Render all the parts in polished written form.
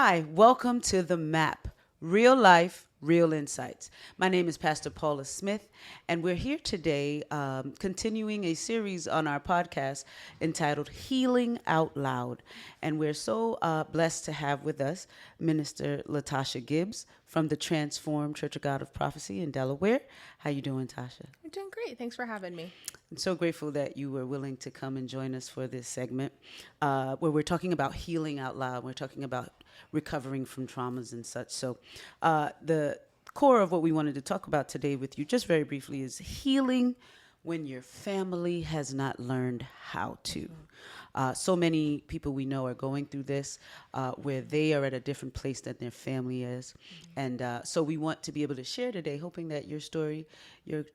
Hi, welcome to The Map, Real Life, Real Insights. My name is Pastor Paula Smith, and we're here today continuing a series on our podcast entitled Healing Out Loud. And we're so blessed to have with us Minister Latasha Gibbs from the Transformed Church of God of Prophecy in Delaware. How you doing, Tasha? I'm doing great. Thanks for having me. I'm so grateful that you were willing to come and join us for this segment where we're talking about healing out loud. We're talking about recovering from traumas and such. So the core of what we wanted to talk about today with you, just very briefly, is healing when your family has not learned how to. So many people we know are going through this where they are at a different place than their family is. And so we want to be able to share today, hoping that your story,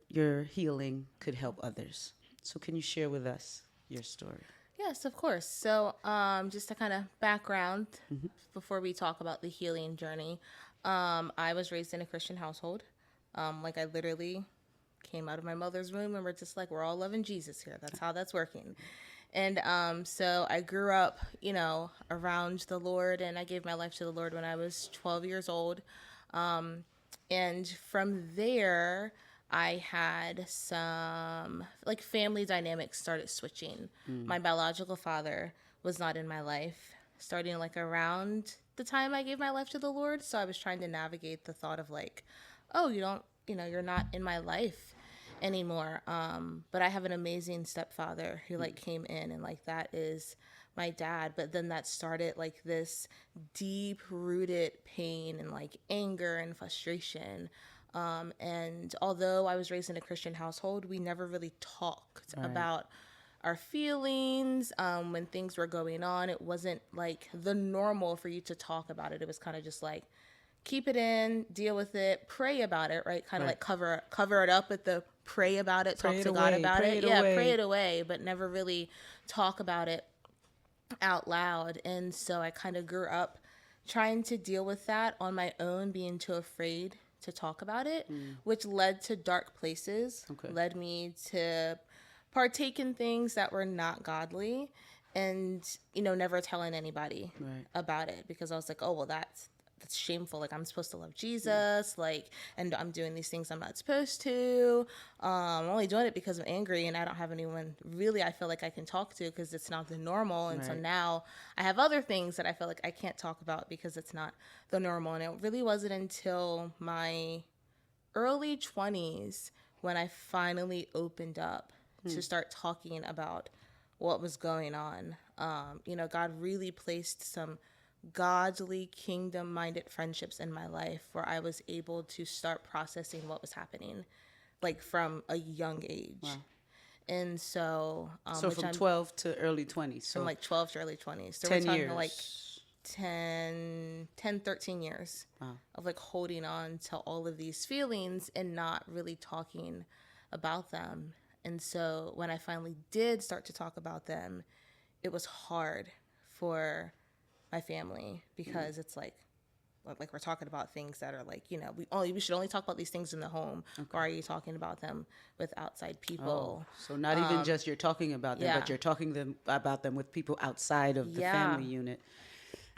your healing could help others. So can you share with us your story? Yes, of course. So just a kind of background before we talk about the healing journey. I was raised in a Christian household. I literally came out of my mother's womb and we're just like, we're all loving Jesus here. That's how that's working. And so I grew up, around the Lord, and I gave my life to the Lord when I was 12 years old. And from there, I had some family dynamics started switching. My biological father was not in my life starting around the time I gave my life to the Lord. So I was trying to navigate the thought of oh, you're not in my life anymore. But I have an amazing stepfather who came in, and that is my dad. But then that started this deep rooted pain and anger and frustration. And although I was raised in a Christian household, we never really talked about our feelings. When things were going on, it wasn't the normal for you to talk about it. It was kind of just keep it in, deal with it, pray about it, right? Kind of cover it up with the pray about it, talk to God about it. Yeah, pray it away, but never really talk about it out loud. And so I kind of grew up trying to deal with that on my own, being too afraid to talk about it, which led to dark places, led me to partake in things that were not godly, and, never telling anybody about it, because I was like, oh, well, that's shameful. I'm supposed to love Jesus, and I'm doing these things I'm not supposed to. I'm only doing it because I'm angry, and I don't have anyone really I feel like I can talk to because it's not the normal. And so now I have other things that I feel like I can't talk about because it's not the normal. And it really wasn't until my early 20s when I finally opened up to start talking about what was going on. God really placed some godly, kingdom-minded friendships in my life where I was able to start processing what was happening, from a young age. Wow. And so... so from 12 to early 20s. So from 12 to early 20s. So 10 we're years. 13 years of holding on to all of these feelings and not really talking about them. And so when I finally did start to talk about them, it was hard for my family, because it's we're talking about things that are we should only talk about these things in the home. Or are you talking about them with outside people? So not even just you're talking about them, but you're talking about them with people outside of the family unit.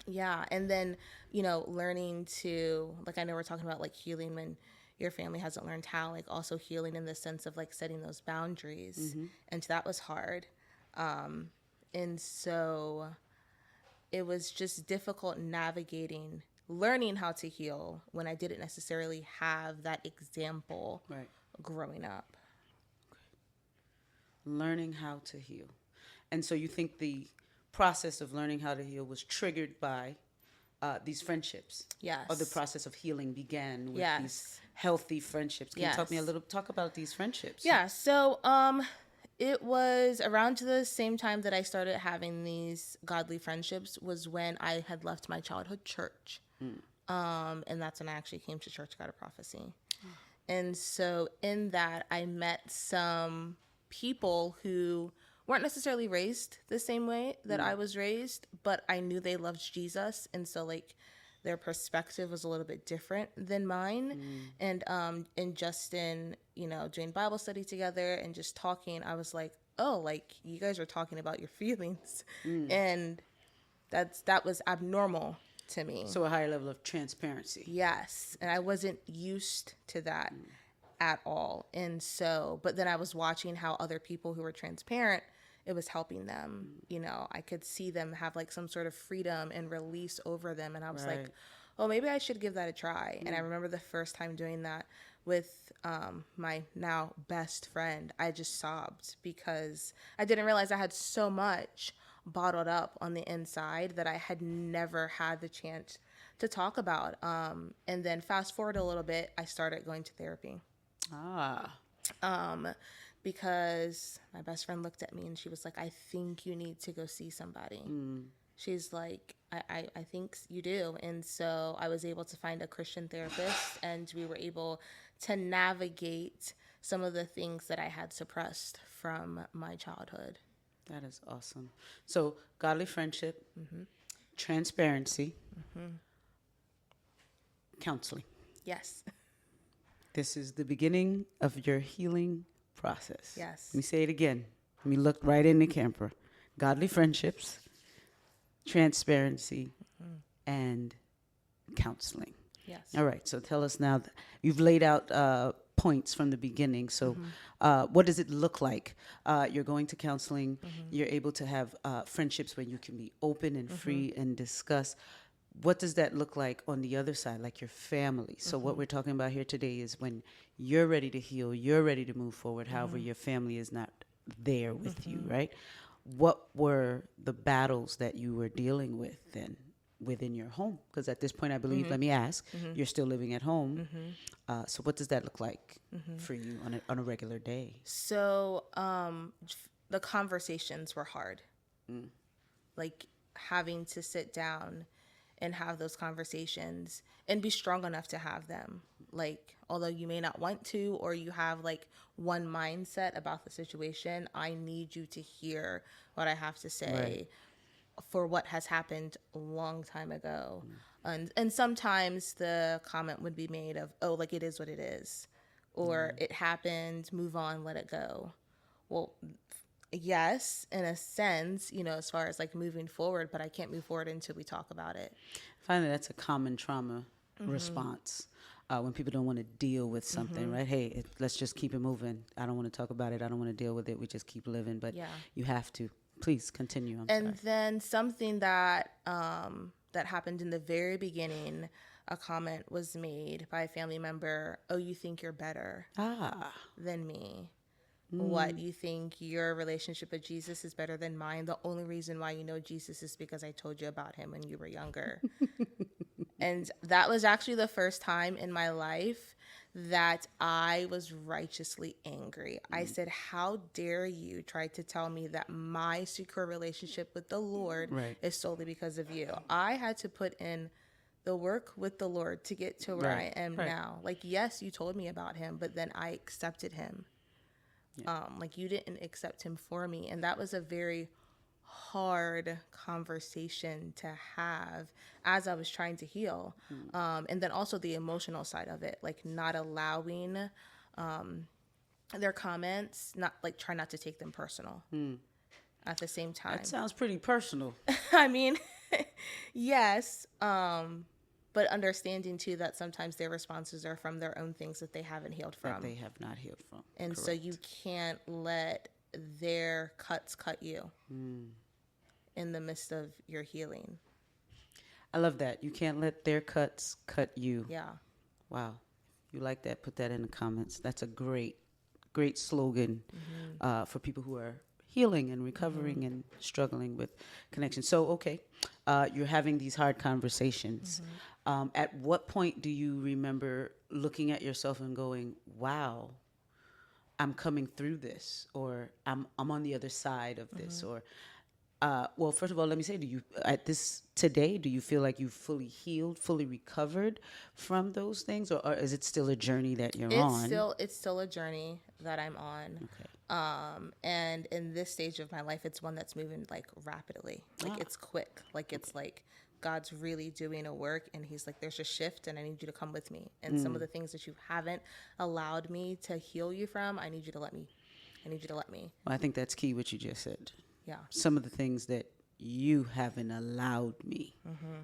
Yeah. And then, learning to, I know we're talking about healing when your family hasn't learned how, also healing in the sense of setting those boundaries. And that was hard. And so it was just difficult navigating, learning how to heal when I didn't necessarily have that example growing up. Learning how to heal. And so you think the process of learning how to heal was triggered by these friendships? Yes. Or the process of healing began with these healthy friendships? Can you talk about these friendships? Yeah. So, it was around the same time that I started having these godly friendships was when I had left my childhood church. And that's when I actually came to Church of God of Prophecy. And so in that, I met some people who weren't necessarily raised the same way that I was raised, but I knew they loved Jesus. And so their perspective was a little bit different than mine. And just in, doing Bible study together and just talking, I was like, oh, you guys are talking about your feelings. And that was abnormal to me. So a higher level of transparency. Yes. And I wasn't used to that at all. And so, but then I was watching how other people who were transparent, it was helping them. You know, I could see them have like some sort of freedom and release over them. And I was like, oh, maybe I should give that a try. And I remember the first time doing that with my now best friend, I just sobbed because I didn't realize I had so much bottled up on the inside that I had never had the chance to talk about. And then fast forward a little bit, I started going to therapy. Because my best friend looked at me and she was like, I think you need to go see somebody. She's like, I think you do. And so I was able to find a Christian therapist, and we were able to navigate some of the things that I had suppressed from my childhood. That is awesome. So godly friendship, transparency, counseling. Yes. This is the beginning of your healing process. Yes. Let me say it again. Let me look right in the camera. Godly friendships, transparency, and counseling. Yes. All right. So tell us now. You've laid out points from the beginning. So what does it look like? You're going to counseling. You're able to have friendships where you can be open and free and discuss. What does that look like on the other side, like your family? So what we're talking about here today is when you're ready to heal, you're ready to move forward, however your family is not there with you, right? What were the battles that you were dealing with then within your home? Because at this point, I believe, let me ask, you're still living at home. So what does that look like for you on a regular day? So the conversations were hard. Like having to sit down and have those conversations and be strong enough to have them. Like, although you may not want to, or you have like one mindset about the situation, I need you to hear what I have to say for what has happened a long time ago. And sometimes the comment would be made of, oh, like it is what it is, or it happened, move on, let it go. Well, yes, in a sense, you know, as far as like moving forward, but I can't move forward until we talk about it. Finally, that's a common trauma response when people don't want to deal with something, right? Hey, let's just keep it moving. I don't want to talk about it. I don't want to deal with it. We just keep living, but you have to. Please continue. I'm sorry. Then something that that happened in the very beginning, a comment was made by a family member, oh, you think you're better than me. What, you think your relationship with Jesus is better than mine? The only reason why you know Jesus is because I told you about him when you were younger. And that was actually the first time in my life that I was righteously angry. I said, how dare you try to tell me that my secure relationship with the Lord is solely because of you? I had to put in the work with the Lord to get to where I am now. Like, yes, you told me about him, but then I accepted him. Like you didn't accept him for me. And that was a very hard conversation to have as I was trying to heal. And then also the emotional side of it, like not allowing their comments, not like try not to take them personal at the same time. That sounds pretty personal. I mean, yes. But understanding too that sometimes their responses are from their own things that they haven't healed from. That they have not healed from. And Correct. so you can't let their cuts cut you in the midst of your healing. I love that. You can't let their cuts cut you. Yeah. Wow. You like that? Put that in the comments. That's a great slogan for people who are healing and recovering and struggling with connection. So, okay, you're having these hard conversations. At what point do you remember looking at yourself and going, wow, I'm coming through this, or I'm on the other side of this, or, well, first of all, let me say, do you, at this today, do you feel like you've fully healed, fully recovered from those things, or is it still a journey that you're on? It's still a journey that I'm on. Okay. And in this stage of my life, it's one that's moving like rapidly. Like it's quick. Like it's like God's really doing a work, and he's like, there's a shift and I need you to come with me. And some of the things that you haven't allowed me to heal you from, I need you to let me. Well, I think that's key what you just said. Yeah. Some of the things that you haven't allowed me.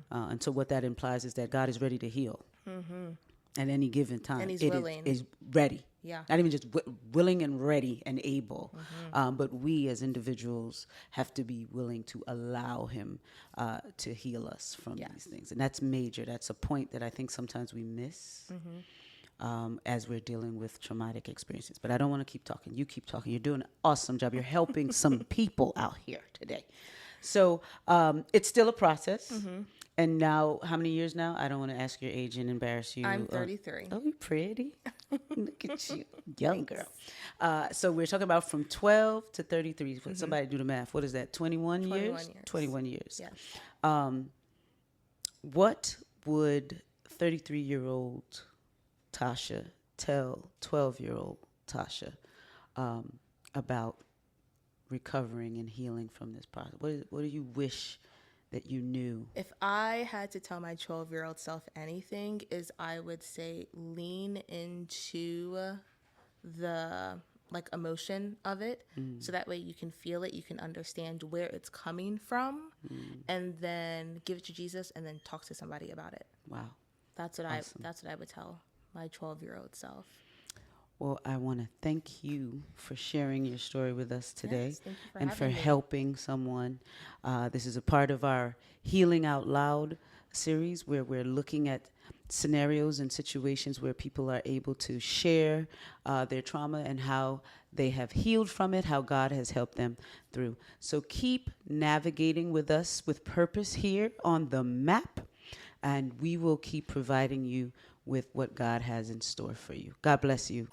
And so what that implies is that God is ready to heal at any given time. And he's It willing. is ready. Yeah. Not even just willing and ready and able, but we as individuals have to be willing to allow him to heal us from these things. And that's major. That's a point that I think sometimes we miss as we're dealing with traumatic experiences. But I don't want to keep talking. You keep talking. You're doing an awesome job. You're helping some people out here today. So it's still a process. And now, how many years now? I don't want to ask your age and embarrass you. I'm 33. Oh, you're pretty. Look at you. Young girl. So we're talking about from 12 to 33. Somebody do the math. What is that, 21 years? 21 years. Yes. What would 33-year-old Tasha tell 12-year-old Tasha about recovering and healing from this process? What do you wish that you knew? If I had to tell my 12-year-old self anything, is I would say lean into the emotion of it, so that way you can feel it, you can understand where it's coming from, and then give it to Jesus, and then talk to somebody about it. Wow. That's what Awesome. I would tell my 12-year-old self. Well, I want to thank you for sharing your story with us today. Yes, thank you for and for having me. helping someone. This is a part of our Healing Out Loud series where we're looking at scenarios and situations where people are able to share their trauma and how they have healed from it, how God has helped them through. So keep navigating with us with purpose here on the map, and we will keep providing you with what God has in store for you. God bless you.